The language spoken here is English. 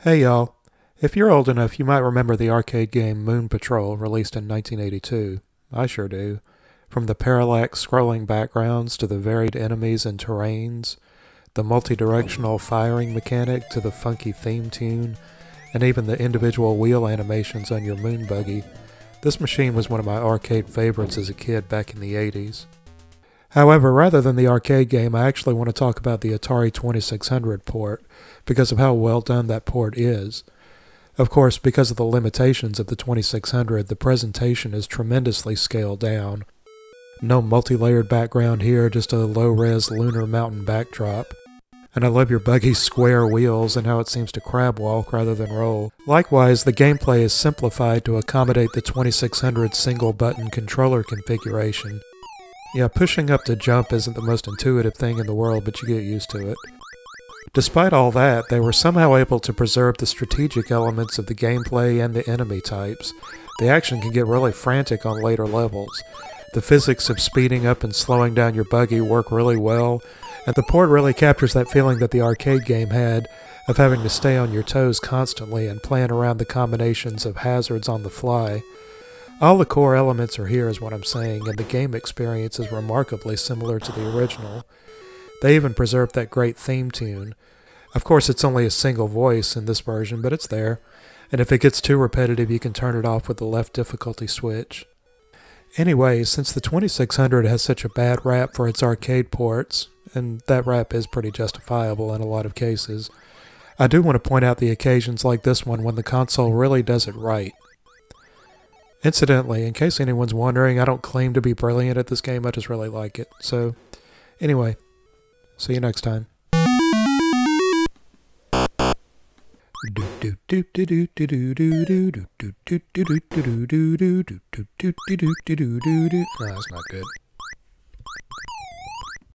Hey y'all. If you're old enough, you might remember the arcade game Moon Patrol, released in 1982. I sure do. From the parallax scrolling backgrounds to the varied enemies and terrains, the multi-directional firing mechanic to the funky theme tune, and even the individual wheel animations on your moon buggy, this machine was one of my arcade favorites as a kid back in the 80s. However, rather than the arcade game, I actually want to talk about the Atari 2600 port, because of how well done that port is. Of course, because of the limitations of the 2600, the presentation is tremendously scaled down. No multi-layered background here, just a low-res lunar mountain backdrop. And I love your buggy's square wheels and how it seems to crab walk rather than roll. Likewise, the gameplay is simplified to accommodate the 2600's single-button controller configuration. Yeah, pushing up to jump isn't the most intuitive thing in the world, but you get used to it. Despite all that, they were somehow able to preserve the strategic elements of the gameplay and the enemy types. The action can get really frantic on later levels. The physics of speeding up and slowing down your buggy work really well, and the port really captures that feeling that the arcade game had of having to stay on your toes constantly and plan around the combinations of hazards on the fly. All the core elements are here is what I'm saying, and the game experience is remarkably similar to the original. They even preserved that great theme tune. Of course, it's only a single voice in this version, but it's there, and if it gets too repetitive, you can turn it off with the left difficulty switch. Anyway, since the 2600 has such a bad rap for its arcade ports, and that rap is pretty justifiable in a lot of cases, I do want to point out the occasions like this one when the console really does it right. Incidentally, in case anyone's wondering, I don't claim to be brilliant at this game, I just really like it. So, anyway, see you next time. That's not good.